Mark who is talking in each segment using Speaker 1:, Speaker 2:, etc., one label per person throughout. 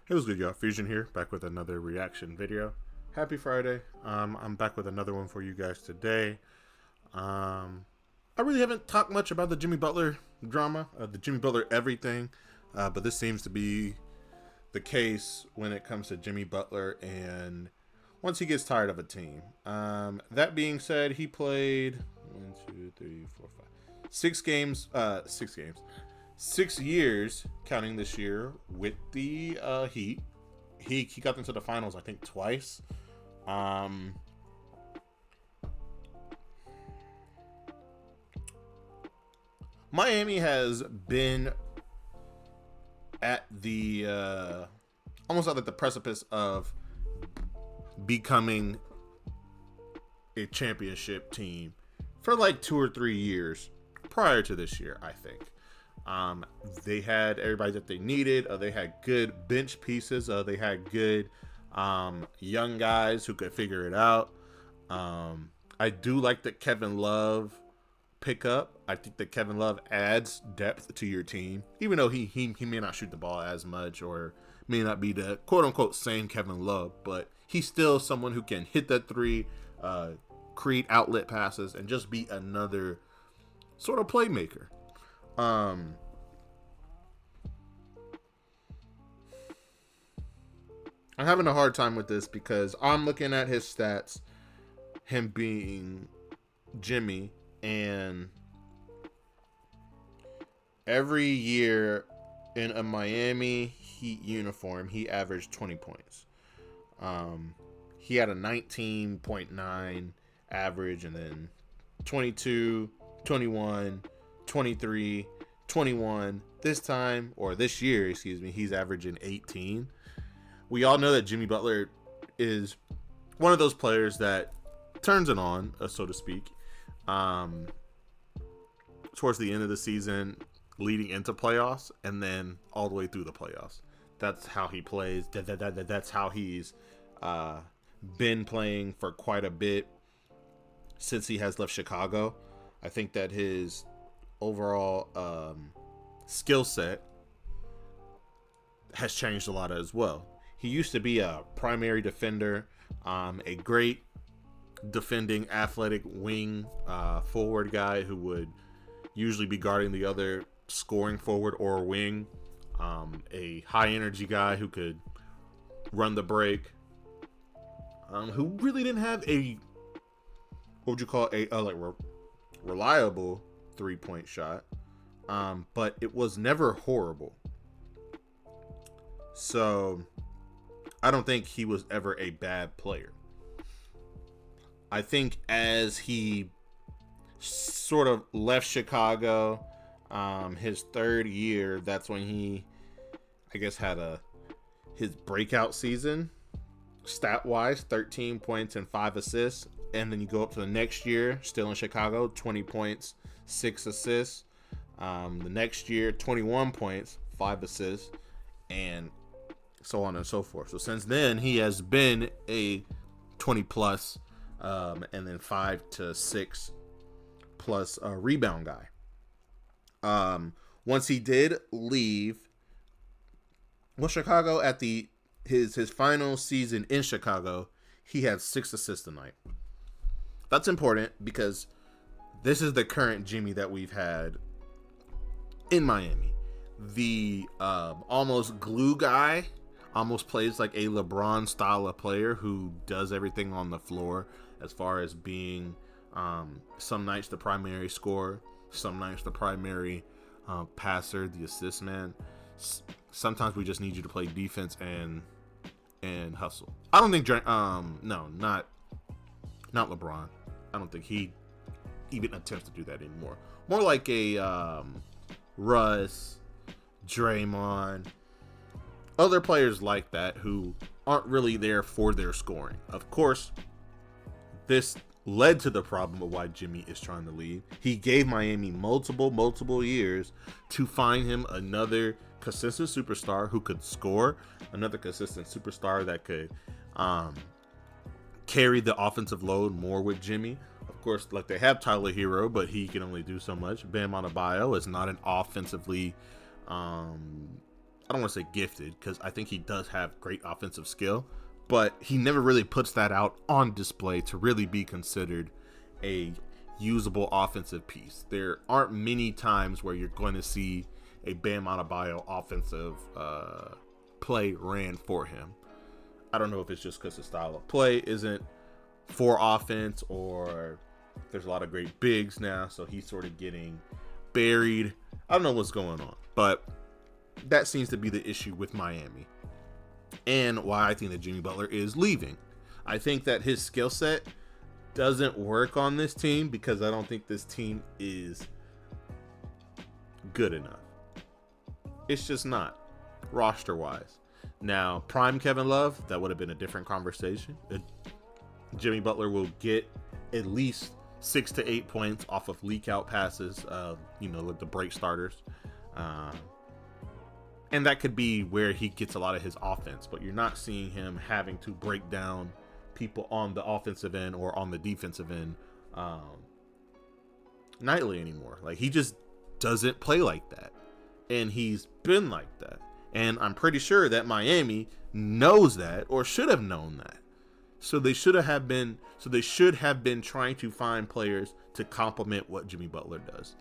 Speaker 1: Hey, what's good, y'all? Fuzion here, back with another reaction video. Happy Friday. I'm back with another one for you guys today. I really haven't talked much about the Jimmy Butler drama, the Jimmy Butler everything, but this seems to be the case when it comes to Jimmy Butler and once he gets tired of a team. That being said, he played 6 games, 6 years, counting this year with the Heat. He got into the finals, I think, twice. Miami has been at the almost at the precipice of becoming a championship team for like 2 or 3 years prior to this year, I think. They had everybody that they needed. They had good bench pieces. They had good young guys who could figure it out. I do like that Kevin Love pickup. I think that Kevin Love adds depth to your team, even though he may not shoot the ball as much or may not be the quote unquote same Kevin Love, but he's still someone who can hit that three, create outlet passes, and just be another sort of playmaker. I'm having a hard time with this because I'm looking at his stats, him being Jimmy, and every year in a Miami Heat uniform, he averaged 20 points. He had a 19.9 average, and then 22, 21, 23, 21. This year, excuse me, he's averaging 18. We all know that Jimmy Butler is one of those players that turns it on, so to speak, towards the end of the season, leading into playoffs, and then all the way through the playoffs. That's how he plays. That's how he's been playing for quite a bit since he has left Chicago. I think that his overall skill set has changed a lot as well. He used to be a primary defender, a great defending athletic wing forward guy who would usually be guarding the other scoring forward or wing, a high energy guy who could run the break, who really didn't have a, what would you call a reliable 3-point shot, but it was never horrible. So I don't think he was ever a bad player. I think as he sort of left Chicago, his third year, that's when he, I guess, had his breakout season, stat-wise, 13 points and 5 assists. And then you go up to the next year, still in Chicago, 20 points, 6 assists. The next year, 21 points, 5 assists, and so on and so forth. So since then, he has been a 20 plus, and then 5 to 6 plus rebound guy. Once he did leave, Chicago at his final season in Chicago, he had 6 assists a night. That's important because this is the current Jimmy that we've had in Miami. The almost glue guy, almost plays like a LeBron style of player who does everything on the floor as far as being some nights the primary scorer, some nights the primary passer, the assist man. Sometimes we just need you to play defense and hustle. I don't think not LeBron. I don't think he even attempts to do that anymore. More like a Russ, Draymond, other players like that who aren't really there for their scoring. Of course, this led to the problem of why Jimmy is trying to leave. He gave Miami multiple years to find him another consistent superstar who could score, another consistent superstar that could carry the offensive load more with Jimmy. Of course, like, they have Tyler Hero, but he can only do so much. Bam Adebayo is not an offensively I don't want to say gifted, because I think he does have great offensive skill, but he never really puts that out on display to really be considered a usable offensive piece. There aren't many times where you're going to see a Bam Adebayo offensive play ran for him. I don't know if it's just because the style of play isn't for offense, or there's a lot of great bigs now, so he's sort of getting buried. I don't know what's going on, but that seems to be the issue with Miami, and why I think that Jimmy Butler is leaving. I think that his skill set doesn't work on this team, because I don't think this team is good enough. It's just not, roster wise. Now, prime Kevin Love, that would have been a different conversation. Jimmy Butler will get at least 6 to 8 points off of leak out passes, like the break starters. And that could be where he gets a lot of his offense, but you're not seeing him having to break down people on the offensive end or on the defensive end nightly anymore. Like, he just doesn't play like that, and he's been like that. And I'm pretty sure that Miami knows that, or should have known that. So they should have been trying to find players to complement what Jimmy Butler does.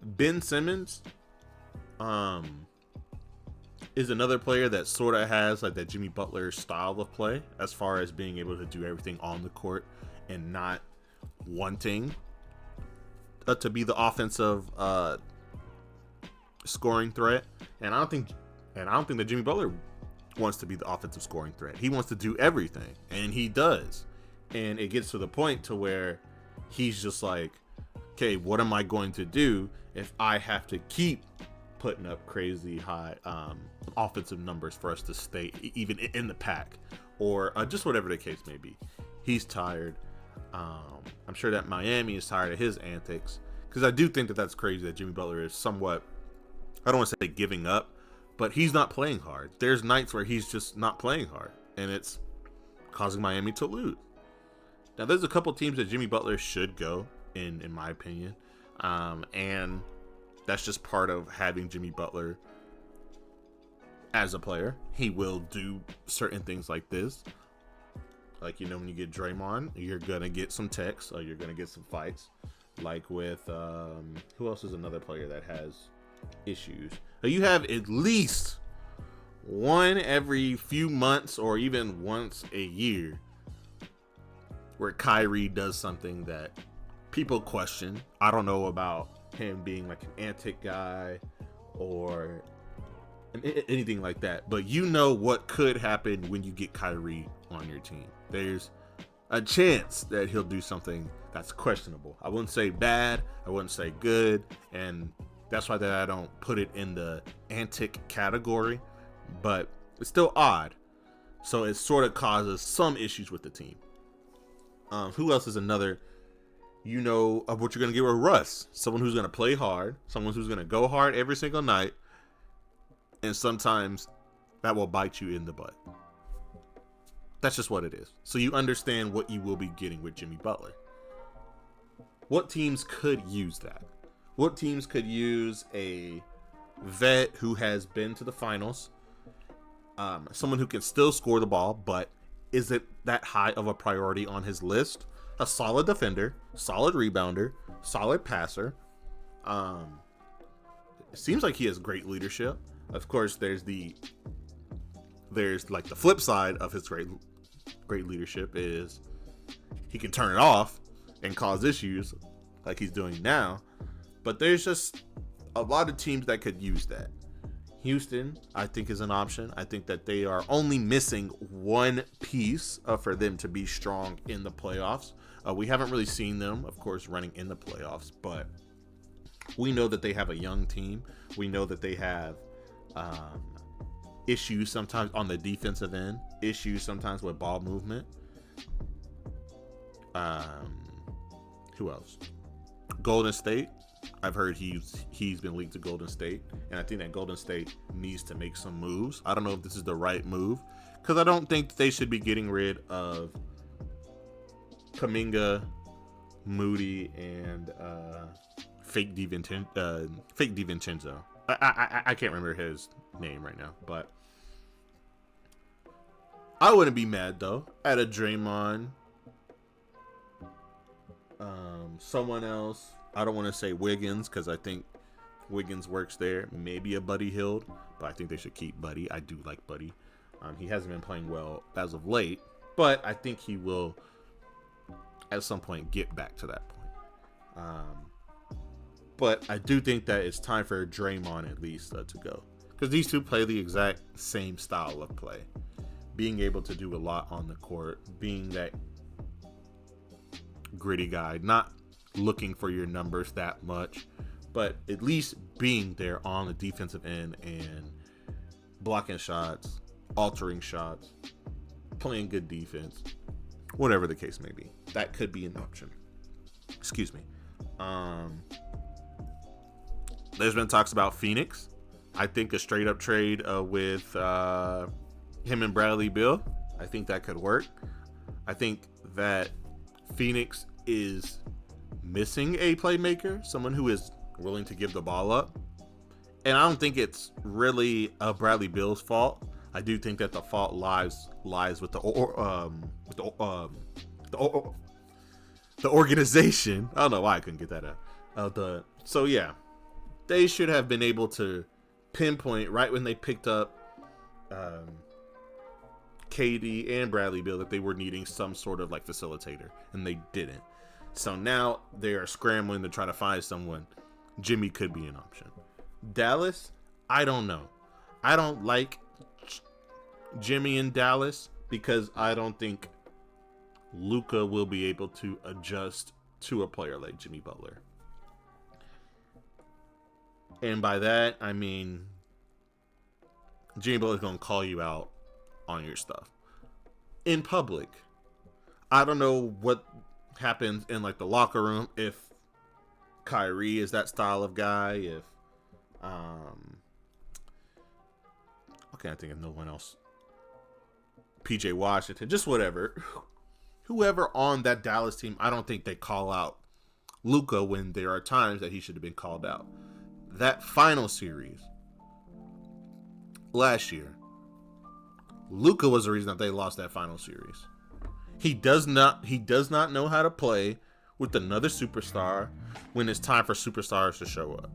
Speaker 1: Ben Simmons is another player that sort of has like that Jimmy Butler style of play, as far as being able to do everything on the court and not wanting to be the offensive scoring threat. And I don't think that Jimmy Butler wants to be the offensive scoring threat. He wants to do everything, and he does. And it gets to the point to where he's just like, okay, what am I going to do if I have to keep putting up crazy high offensive numbers for us to stay even in the pack, or just whatever the case may be. He's tired. I'm sure that Miami is tired of his antics, because I do think that that's crazy that Jimmy Butler is somewhat, I don't want to say giving up, but he's not playing hard. There's nights where he's just not playing hard, and it's causing Miami to lose. Now, there's a couple teams that Jimmy Butler should go in my opinion, and that's just part of having Jimmy Butler as a player. He will do certain things like this. Like, when you get Draymond, you're going to get some texts, or you're going to get some fights. Like with, who else is another player that has issues? You have at least one every few months, or even once a year, where Kyrie does something that people question. I don't know about him being like an antic guy or anything like that, but what could happen when you get Kyrie on your team. There's a chance that he'll do something that's questionable. I wouldn't say bad, I wouldn't say good, and that's why that I don't put it in the antic category, but it's still odd. So it sort of causes some issues with the team. Who else is another, of what you're going to get with Russ? Someone who's going to play hard, someone who's going to go hard every single night, and sometimes that will bite you in the butt. That's just what it is. So you understand what you will be getting with Jimmy Butler. What teams could use that? What teams could use a vet who has been to the finals, someone who can still score the ball, but isn't that high of a priority on his list? A solid defender, solid rebounder, solid passer. It seems like he has great leadership. Of course, there's like the flip side of his great leadership is he can turn it off and cause issues like he's doing now. But there's just a lot of teams that could use that. Houston, I think, is an option. I think that they are only missing one piece for them to be strong in the playoffs. We haven't really seen them, of course, running in the playoffs, but we know that they have a young team. We know that they have issues sometimes on the defensive end, issues sometimes with ball movement. Who else? Golden State. I've heard he's been linked to Golden State, and I think that Golden State needs to make some moves. I don't know if this is the right move, because I don't think they should be getting rid of Kuminga, Moody, and Fake DiVincenzo. I can't remember his name right now, but I wouldn't be mad though at a Draymond. Someone else. I don't want to say Wiggins because I think Wiggins works there. Maybe a Buddy Hield, but I think they should keep Buddy. I do like Buddy. He hasn't been playing well as of late, but I think he will at some point get back to that point. But I do think that it's time for Draymond at least to go, because these two play the exact same style of play, being able to do a lot on the court, being that gritty guy, not looking for your numbers that much, but at least being there on the defensive end and blocking shots, altering shots, playing good defense, whatever the case may be. That could be an option. Excuse me. There's been talks about Phoenix. I think a straight up trade with him and Bradley Beal, I think that could work. I think that Phoenix is missing a playmaker, someone who is willing to give the ball up. And I don't think it's really Bradley Beal's fault. I do think that the fault lies with the organization. I don't know why I couldn't get that out. So yeah, they should have been able to pinpoint right when they picked up KD and Bradley Beal that they were needing some sort of like facilitator, and they didn't. So now they are scrambling to try to find someone. Jimmy could be an option. Dallas, I don't know. I don't like Jimmy in Dallas because I don't think Luka will be able to adjust to a player like Jimmy Butler. And by that, I mean Jimmy Butler's going to call you out on your stuff in public. I don't know what happens in like the locker room if Kyrie is that style of guy, if okay, I think of no one else. PJ Washington, just whatever. Whoever on that Dallas team, I don't think they call out Luka when there are times that he should have been called out. That final series last year, Luka was the reason that they lost that final series. He does not know how to play with another superstar when it's time for superstars to show up.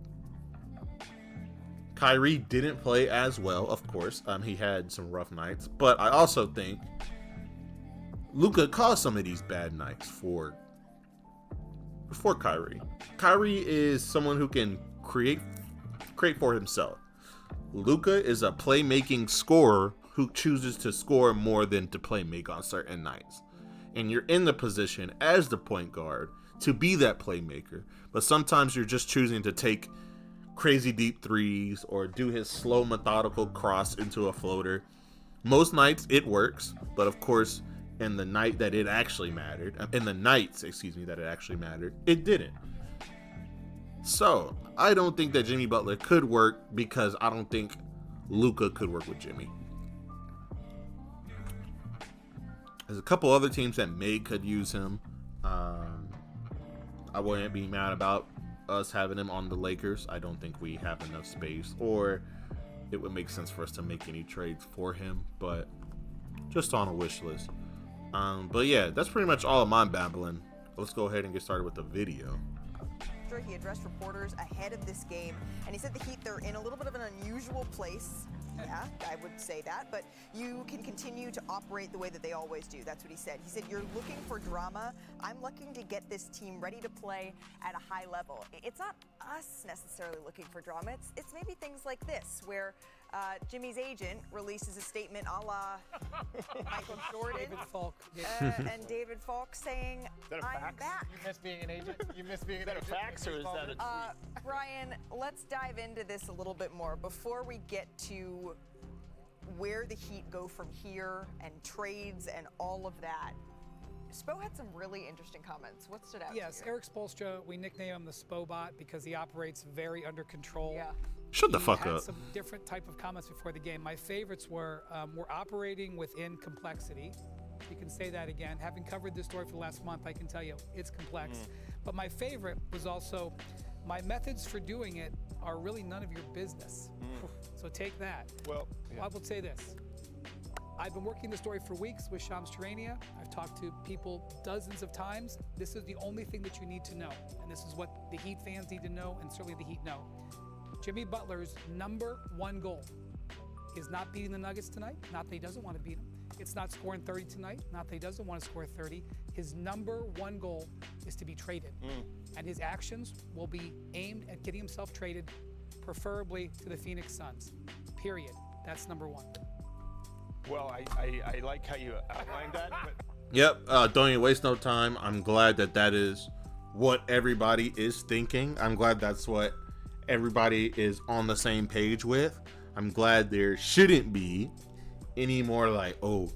Speaker 1: Kyrie didn't play as well, of course. He had some rough nights, but I also think Luka caused some of these bad nights for Kyrie. Kyrie is someone who can create for himself. Luka is a playmaking scorer who chooses to score more than to play make on certain nights. And you're in the position as the point guard to be that playmaker, but sometimes you're just choosing to take crazy deep threes or do his slow methodical cross into a floater. Most nights it works, but of course in the nights that it actually mattered, it didn't. So I don't think that Jimmy Butler could work because I don't think Luka could work with Jimmy. There's a couple other teams that could use him. I wouldn't be mad about us having him on the Lakers. I don't think we have enough space, or it would make sense for us to make any trades for him, but just on a wish list. But yeah, that's pretty much all of my babbling. Let's go ahead and get started with the video.
Speaker 2: He addressed reporters ahead of this game, and he said the Heat, they're in a little bit of an unusual place. Yeah, I would say that, but you can continue to operate the way that they always do. That's what he said. He said, you're looking for drama. I'm looking to get this team ready to play at a high level. It's not us necessarily looking for drama. It's maybe things like this, where Jimmy's agent releases a statement a la Michael Jordan and David Falk saying, I'm back.
Speaker 3: You miss being an agent? You miss being an agent?
Speaker 4: Is that a fax or is that a tweet?
Speaker 2: Brian, let's dive into this a little bit more before we get to where the Heat go from here and trades and all of that. Spo had some really interesting comments. What stood out to you?
Speaker 3: Yes, Eric Spoelstra, we nickname him the Spobot because he operates very under control.
Speaker 2: Yeah.
Speaker 1: Shut the fuck
Speaker 3: He
Speaker 1: up.
Speaker 3: had some different type of comments before the game. My favorites were, we're operating within complexity. You can say that again. Having covered this story for the last month, I can tell you it's complex. But my favorite was also, My methods for doing it are really none of your business. So take that.
Speaker 5: Well,
Speaker 3: I will say this. I've been working the story for weeks with Shams Charania. I've talked to people dozens of times. This is the only thing that you need to know. And this is what the Heat fans need to know, and certainly the Heat know. Jimmy Butler's #1 goal is not beating the Nuggets tonight. Not that he doesn't want to beat them. It's not scoring 30 tonight. Not that he doesn't want to score 30. His #1 goal is to be traded. And his actions will be aimed at getting himself traded, preferably to the Phoenix Suns. Period. That's #1.
Speaker 5: Well, I like how you outlined that. But
Speaker 1: Yep. Don't even waste no time. I'm glad that is what everybody is thinking. I'm glad that's what everybody is on the same page with. I'm glad there shouldn't be any more like, oh,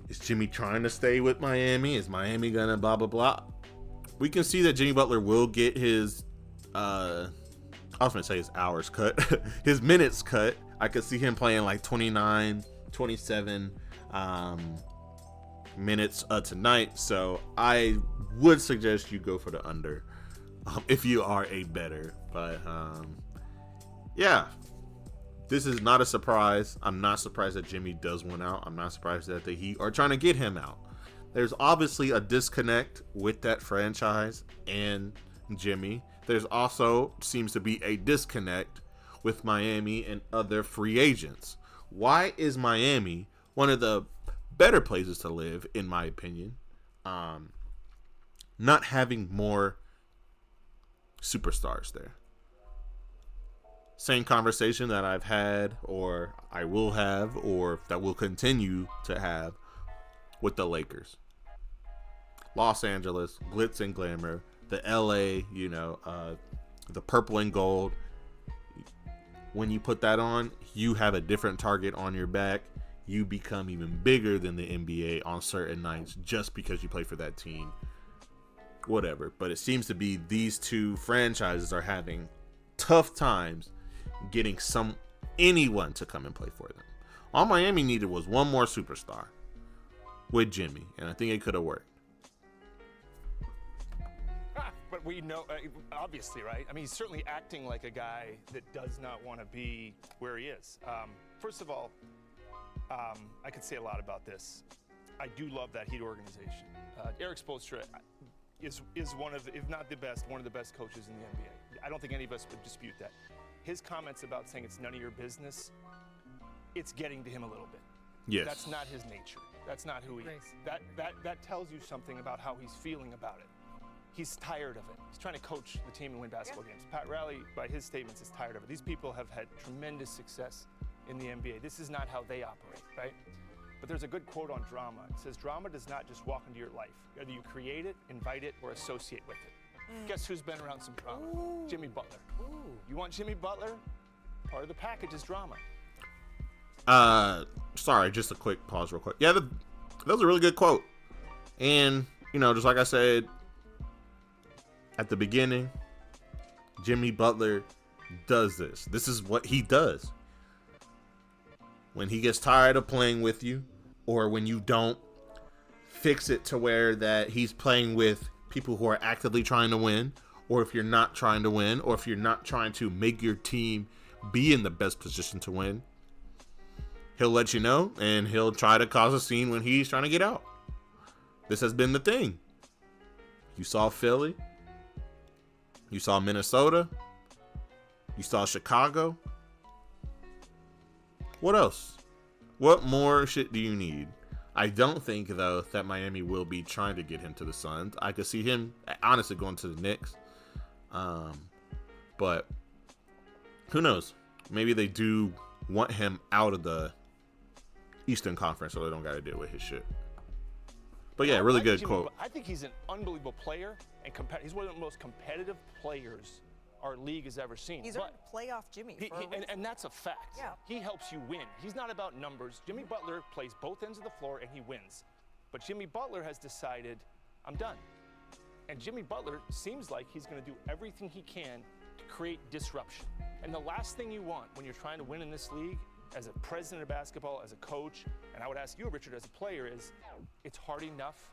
Speaker 1: is Jimmy trying to stay with Miami? Is Miami gonna blah blah blah? We can see that Jimmy Butler will get his I was gonna say his hours cut, his minutes cut. I could see him playing like 29, 27 minutes tonight. So I would suggest you go for the under if you are a bettor. But yeah, this is not a surprise. I'm not surprised that Jimmy does win out. I'm not surprised that the Heat are trying to get him out. There's obviously a disconnect with that franchise and Jimmy. There's also seems to be a disconnect with Miami and other free agents. Why is Miami one of the better places to live, in my opinion, not having more superstars there? Same conversation that I've had, or I will have, or that will continue to have with the Lakers. Los Angeles, glitz and glamour, the LA, the purple and gold. When you put that on, you have a different target on your back. You become even bigger than the NBA on certain nights just because you play for that team. Whatever. But it seems to be these two franchises are having tough times getting anyone to come and play for them. All Miami needed was one more superstar with Jimmy, and I think it could have worked.
Speaker 5: But we know, obviously, right? I mean, he's certainly acting like a guy that does not want to be where he is. First of all, I could say a lot about this. I do love that Heat organization. Eric Spoelstra is one of, if not the best, one of the best coaches in the NBA. I don't think any of us would dispute that. His comments about saying it's none of your business, it's getting to him a little bit.
Speaker 1: Yes.
Speaker 5: That's not his nature. That's not who he is. That tells you something about how he's feeling about it. He's tired of it. He's trying to coach the team and win basketball games. Pat Riley, by his statements, is tired of it. These people have had tremendous success in the NBA. This is not how they operate, right? But there's a good quote on drama. It says, drama does not just walk into your life. Either you create it, invite it, or associate with it. Guess who's been around some drama?
Speaker 2: Ooh.
Speaker 5: Jimmy Butler. Ooh. You want Jimmy Butler? Part of the package is drama.
Speaker 1: Sorry, just a quick pause real quick. Yeah, that was a really good quote. And, just like I said at the beginning, Jimmy Butler does this. This is what he does. When he gets tired of playing with you, or when you don't fix it to where that he's playing with people who are actively trying to win, or if you're not trying to win, or if you're not trying to make your team be in the best position to win, he'll let you know, and he'll try to cause a scene when he's trying to get out. This has been the thing. You saw Philly. You saw Minnesota. You saw Chicago. What else? What more shit do you need? I don't think, though, that Miami will be trying to get him to the Suns. I could see him, honestly, going to the Knicks. But who knows? Maybe they do want him out of the Eastern Conference so they don't got to deal with his shit. But yeah, really good quote.
Speaker 5: I think he's an unbelievable player, and he's one of the most competitive players our league has ever seen.
Speaker 2: He's earned playoff Jimmy.
Speaker 5: And that's a fact.
Speaker 2: Yeah.
Speaker 5: He helps you win. He's not about numbers. Jimmy Butler plays both ends of the floor, and he wins. But Jimmy Butler has decided, I'm done. And Jimmy Butler seems like he's going to do everything he can to create disruption. And the last thing you want when you're trying to win in this league, as a president of basketball, as a coach, and I would ask you, Richard, as a player, is it's hard enough.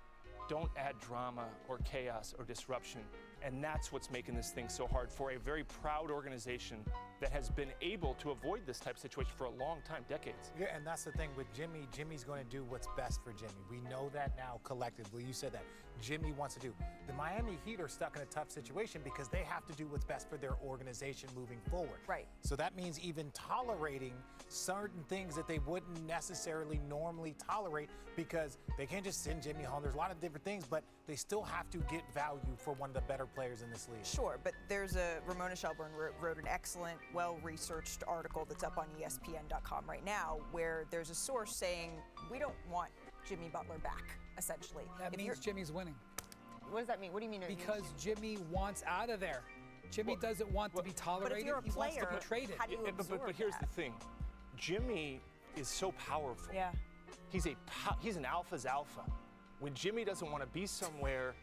Speaker 5: Don't add drama or chaos or disruption And that's what's making this thing so hard for a very proud organization that has been able to avoid this type of situation for a long time, decades.
Speaker 6: Yeah, and that's the thing with Jimmy. Jimmy's going to do what's best for Jimmy. We know that now collectively. You said that. Jimmy wants to do. The Miami Heat are stuck in a tough situation because they have to do what's best for their organization moving forward.
Speaker 2: Right.
Speaker 6: So that means even tolerating certain things that they wouldn't necessarily normally tolerate because they can't just send Jimmy home. There's a lot of different things, but they still have to get value for one of the better players in this league.
Speaker 2: Sure, but there's Ramona Shelburne wrote an excellent, well-researched article that's up on ESPN.com right now where there's a source saying we don't want Jimmy Butler back, essentially.
Speaker 3: That means Jimmy's winning.
Speaker 2: What does that mean? What do you mean?
Speaker 3: Because Jimmy wants out of there. Jimmy doesn't want to be tolerated.
Speaker 2: But if you're a
Speaker 3: he wants to be
Speaker 2: player,
Speaker 3: traded.
Speaker 2: how do you absorb
Speaker 5: but here's
Speaker 2: that?
Speaker 5: the thing. Jimmy is so powerful.
Speaker 2: Yeah.
Speaker 5: He's an alpha's alpha. When Jimmy doesn't want to be somewhere,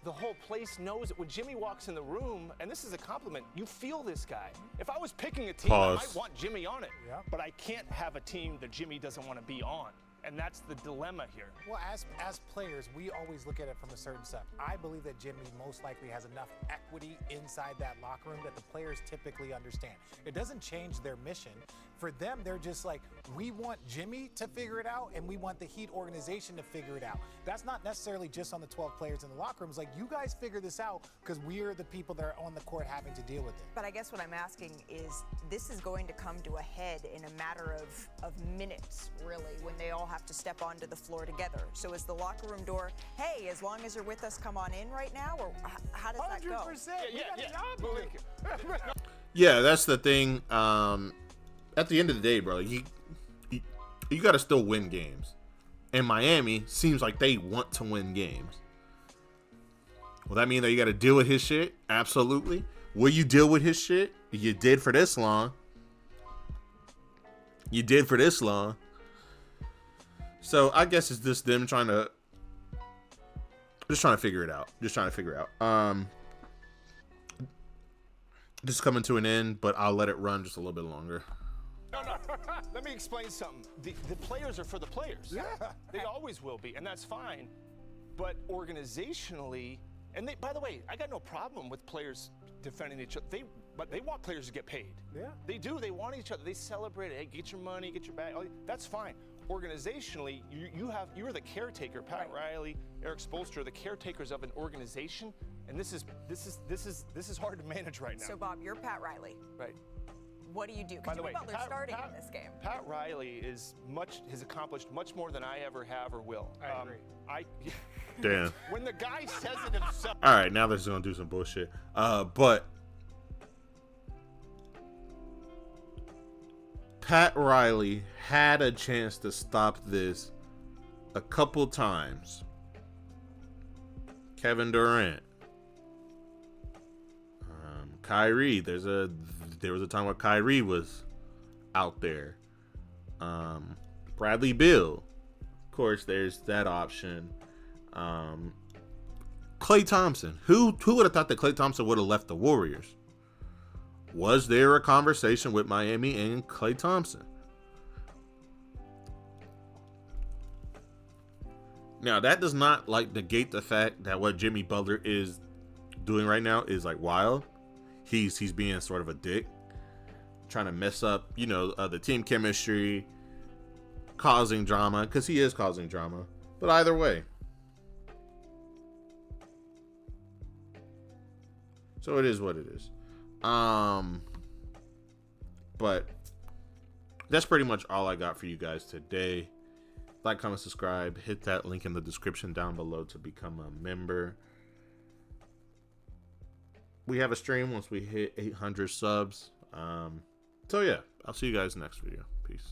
Speaker 5: the whole place knows it. When Jimmy walks in the room, and this is a compliment, you feel this guy. If I was picking a team, I might want Jimmy on it.
Speaker 6: Yeah.
Speaker 5: But I can't have a team that Jimmy doesn't want to be on. And that's the dilemma here.
Speaker 6: Well, as players, we always look at it from a certain side. I believe that Jimmy most likely has enough equity inside that locker room that the players typically understand. It doesn't change their mission. For them, they're just like, we want Jimmy to figure it out, and we want the Heat organization to figure it out. That's not necessarily just on the 12 players in the locker room. It's like, you guys figure this out because we're the people that are on the court having to deal with it.
Speaker 2: But I guess what I'm asking is, this is going to come to a head in a matter of minutes, really, when they all have to step onto the floor together. So is the locker room door, hey, as long as you're with us, come on in right now? Or how does that go?
Speaker 6: 100%. We got a job to do.
Speaker 1: Yeah, that's the thing. At the end of the day, bro, you got to still win games. And Miami seems like they want to win games. Will that mean that you got to deal with his shit? Absolutely. Will you deal with his shit? You did for this long. You did for this long. So I guess it's just them trying to figure it out. Just trying to figure it out. This is coming to an end, but I'll let it run just a little bit longer.
Speaker 5: No. Let me explain something. The players are for the players.
Speaker 6: Yeah.
Speaker 5: They always will be, and that's fine. But organizationally, and by the way, I got no problem with players defending each other. But they want players to get paid.
Speaker 6: Yeah.
Speaker 5: They do. They want each other. They celebrate it. Hey, get your money, get your bag. That's fine. Organizationally, you're the caretaker. Pat Riley, Eric Spoelstra, the caretakers of an organization, and this is hard to manage right now.
Speaker 2: So Bob, you're Pat Riley.
Speaker 5: Right.
Speaker 2: What do you do?
Speaker 5: By
Speaker 2: Because
Speaker 5: the way,
Speaker 2: Jimmy Butler's starting in this game.
Speaker 5: Pat Riley has accomplished much more than I ever have or will.
Speaker 6: I agree.
Speaker 1: Damn.
Speaker 5: When the guy says it himself.
Speaker 1: All right, now they're just gonna do some bullshit. But Pat Riley had a chance to stop this a couple times. Kevin Durant, Kyrie. There was a time where Kyrie was out there. Bradley Beal. Of course, there's that option. Klay Thompson. Who would have thought that Klay Thompson would have left the Warriors? Was there a conversation with Miami and Klay Thompson? Now, that does not negate the fact that what Jimmy Butler is doing right now is wild. He's being sort of a dick, trying to mess up, the team chemistry, causing drama, because he is causing drama. But either way. So it is what it is. But that's pretty much all I got for you guys today. Like, comment, subscribe. Hit that link in the description down below to become a member. We have a stream once we hit 800 subs. So yeah, I'll see you guys next video. Peace.